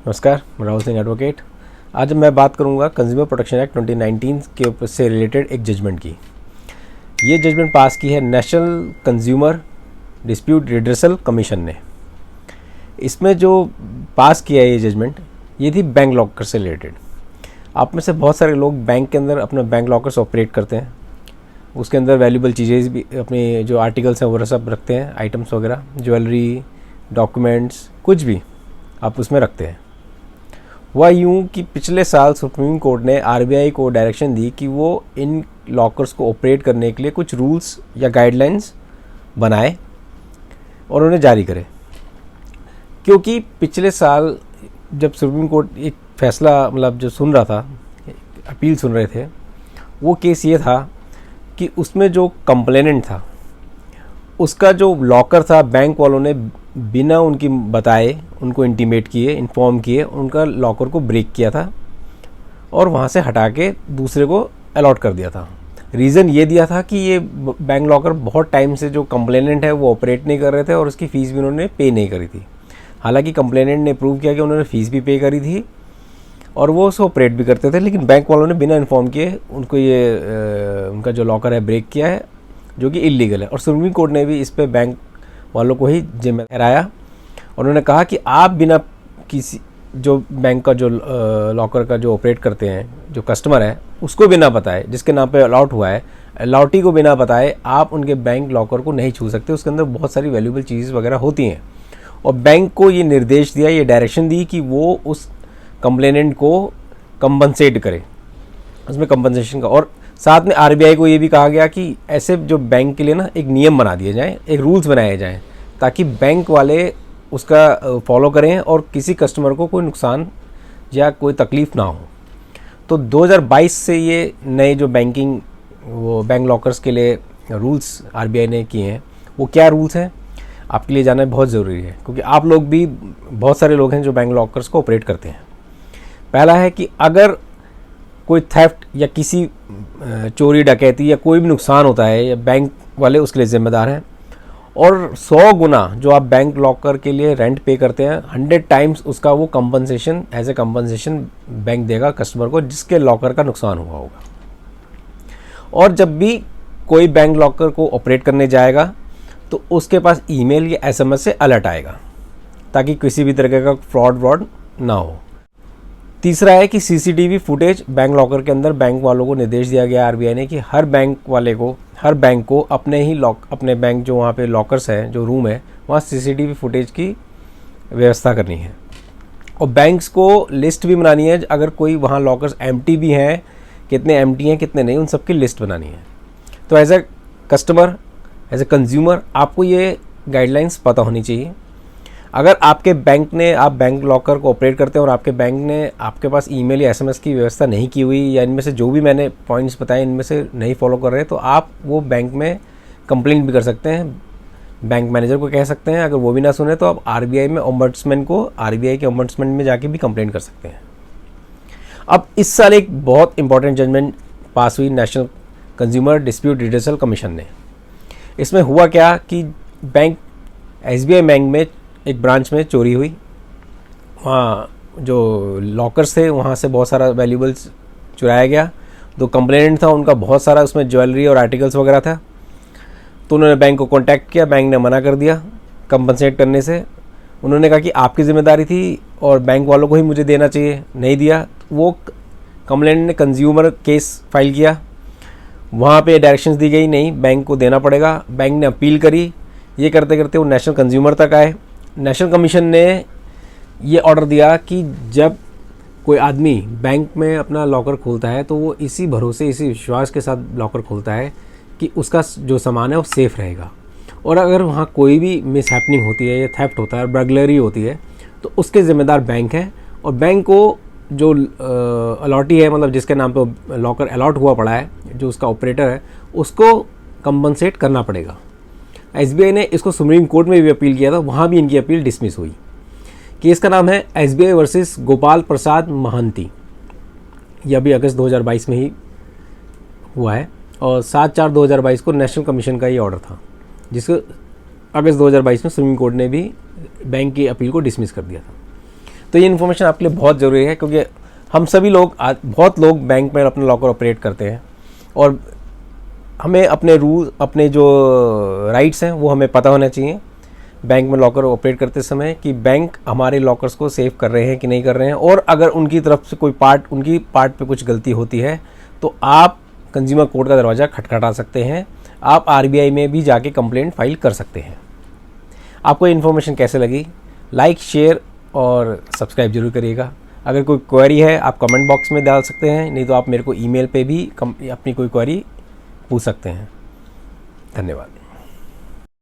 नमस्कार, मैं राहुल सिंह एडवोकेट। आज मैं बात करूंगा कंज्यूमर प्रोटेक्शन एक्ट 2019 के ऊपर से रिलेटेड एक जजमेंट की। ये जजमेंट पास की है national consumer dispute redressal commission ने। इसमें जो पास किया है ये जजमेंट, ये थी बैंक लॉकर से रिलेटेड। आप में से बहुत सारे लोग बैंक के अंदर अपने बैंक लॉकर्स ऑपरेट करते हैं। उसके अंदर वैल्यूबल चीज़ें भी, अपने जो आर्टिकल्स हैं वो सब रखते हैं, आइटम्स वगैरह, ज्वेलरी, डॉक्यूमेंट्स, कुछ भी आप उसमें रखते हैं। वह यूँ कि पिछले साल सुप्रीम कोर्ट ने आरबीआई को डायरेक्शन दी कि वो इन लॉकर्स को ऑपरेट करने के लिए कुछ रूल्स या गाइडलाइंस बनाए और उन्हें जारी करे। क्योंकि पिछले साल जब सुप्रीम कोर्ट एक फैसला जो सुन रहा था, अपील सुन रहे थे, वो केस ये था कि उसमें जो कंप्लेनेंट था उसका जो लॉकर था, बैंक वालों ने बिना उनकी बताए, उनको इंटीमेट किए, इन्फॉर्म किए, उनका लॉकर को ब्रेक किया था और वहाँ से हटा के दूसरे को अलॉट कर दिया था। रीज़न ये दिया था कि ये बैंक लॉकर बहुत टाइम से जो कंप्लेनेंट है वो ऑपरेट नहीं कर रहे थे और उसकी फ़ीस भी उन्होंने पे नहीं करी थी। हालांकि कंप्लेनेंट ने प्रूव किया कि उन्होंने फ़ीस भी पे करी थी और वो उसको ऑपरेट भी करते थे, लेकिन बैंक वालों ने बिना इन्फॉर्म किए उनको उनका जो लॉकर है ब्रेक किया है, जो कि इलीगल है। और सुप्रीम कोर्ट ने भी इस पे बैंक वालों को ही जिम्मेदार ठहराया और उन्होंने कहा कि आप बिना किसी जो बैंक का जो लॉकर का जो ऑपरेट करते हैं, जो कस्टमर है, उसको बिना बताए, जिसके नाम पे अलॉट हुआ है, अलॉटी को बिना बताए आप उनके बैंक लॉकर को नहीं छू सकते। उसके अंदर बहुत सारी वैल्यूबल चीज़ वगैरह होती हैं और बैंक को ये निर्देश दिया, ये डायरेक्शन दी कि वो उस कंप्लेनेंट को कंपनसेट करे, उसमें कंपनसेशन का। और साथ में आरबीआई को ये भी कहा गया कि ऐसे जो बैंक के लिए ना एक नियम बना दिए जाएं, एक रूल्स बनाए जाएं, ताकि बैंक वाले उसका फॉलो करें और किसी कस्टमर को कोई नुकसान या कोई तकलीफ़ ना हो। तो 2022 से ये नए जो बैंक लॉकर्स के लिए रूल्स आरबीआई ने किए हैं, वो क्या रूल्स हैं आपके लिए जानना बहुत ज़रूरी है, क्योंकि आप लोग भी, बहुत सारे लोग हैं जो बैंक लॉकर्स को ऑपरेट करते हैं। पहला है कि अगर कोई थेफ्ट या किसी चोरी डकैती या कोई भी नुकसान होता है, या बैंक वाले उसके लिए ज़िम्मेदार हैं। और 100 गुना जो आप बैंक लॉकर के लिए रेंट पे करते हैं, 100 टाइम्स उसका वो compensation, as a compensation bank देगा कस्टमर को जिसके लॉकर का नुकसान हुआ होगा। और जब भी कोई बैंक लॉकर को ऑपरेट करने जाएगा तो उसके पास ईमेल या एसएमएस से अलर्ट आएगा, ताकि किसी भी तरह का फ्रॉड ना हो। तीसरा है कि सीसीटीवी फुटेज बैंक लॉकर के अंदर, बैंक वालों को निर्देश दिया गया आरबीआई ने कि हर बैंक को अपने बैंक जो वहाँ पे लॉकर्स हैं, जो रूम है, वहाँ सीसीटीवी फुटेज की व्यवस्था करनी है। और बैंक्स को लिस्ट भी बनानी है, अगर कोई वहाँ लॉकर्स एम्प्टी भी हैं, कितने एम्प्टी हैं कितने नहीं, उन सब की लिस्ट बनानी है। तो as a customer, as a consumer, आपको ये गाइडलाइंस पता होनी चाहिए। अगर आपके बैंक ने, आप बैंक लॉकर को ऑपरेट करते हैं और आपके बैंक ने आपके पास ईमेल या एसएमएस की व्यवस्था नहीं की हुई, या इनमें से जो भी मैंने पॉइंट्स बताए इनमें से नहीं फॉलो कर रहे, तो आप वो बैंक में कंप्लेंट भी कर सकते हैं, बैंक मैनेजर को कह सकते हैं। अगर वो भी ना सुने तो आप आरबीआई के ओम्बड्समैन में जाके भी कंप्लेंट कर सकते हैं। अब इस साल एक बहुत इंपॉर्टेंट जजमेंट पास हुई national consumer dispute redressal commission ने। इसमें हुआ क्या कि एसबीआई बैंक में एक ब्रांच में चोरी हुई। वहाँ जो लॉकर्स थे वहाँ से बहुत सारा वैल्यूबल्स चुराया गया। जो कंप्लेनेंट था उनका बहुत सारा उसमें ज्वेलरी और आर्टिकल्स वगैरह था। तो उन्होंने बैंक को कांटेक्ट किया, बैंक ने मना कर दिया कंपनसेट करने से। उन्होंने कहा कि आपकी ज़िम्मेदारी थी और बैंक वालों को ही मुझे देना चाहिए, नहीं दिया। वो कंप्लेनेंट ने कंज्यूमर केस फाइल किया, वहाँ पे डायरेक्शंस दी गई, नहीं बैंक को देना पड़ेगा। बैंक ने अपील करी, ये करते करते वो नेशनल कंज्यूमर तक आए। नेशनल कमीशन ने ये ऑर्डर दिया कि जब कोई आदमी बैंक में अपना लॉकर खोलता है तो वो इसी भरोसे, इसी विश्वास के साथ लॉकर खोलता है कि उसका जो सामान है वो सेफ़ रहेगा। और अगर वहाँ कोई भी मिसहैपनिंग होती है या थेफ्ट होता है, बर्गलरी होती है, तो उसके ज़िम्मेदार बैंक है। और बैंक को जो अलॉटी है, मतलब जिसके नाम पे लॉकर अलॉट हुआ पड़ा है, जो उसका ऑपरेटर है, उसको कंपनसेट करना पड़ेगा। एसबीआई ने इसको सुप्रीम कोर्ट में भी अपील किया था, वहाँ भी इनकी अपील डिसमिस हुई। केस का नाम है एसबीआई वर्सेस गोपाल प्रसाद महांती। यह अभी अगस्त 2022 में ही हुआ है और 7/4/2022 को नेशनल कमीशन का ये ऑर्डर था, जिसको अगस्त 2022 में सुप्रीम कोर्ट ने भी बैंक की अपील को डिसमिस कर दिया था। तो ये इन्फॉर्मेशन आपके लिए बहुत ज़रूरी है, क्योंकि हम सभी लोग बहुत लोग बैंक में अपना लॉकर ऑपरेट करते हैं और हमें अपने रूल, अपने जो राइट्स हैं वो हमें पता होना चाहिए बैंक में लॉकर ऑपरेट करते समय, कि बैंक हमारे लॉकर्स को सेव कर रहे हैं कि नहीं कर रहे हैं। और अगर उनकी तरफ से कोई उनकी पार्ट पे कुछ गलती होती है तो आप कंज्यूमर कोर्ट का दरवाज़ा खटखटा सकते हैं, आप आरबीआई में भी जाके कंप्लेंट फाइल कर सकते हैं। आपको ये इन्फॉर्मेशन कैसे लगी? लाइक, शेयर और सब्सक्राइब जरूर करिएगा। अगर कोई क्वेरी है आप कमेंट बॉक्स में डाल सकते हैं, नहीं तो आप मेरे को ईमेल पे भी अपनी कोई क्वेरी पूछ सकते हैं। धन्यवाद।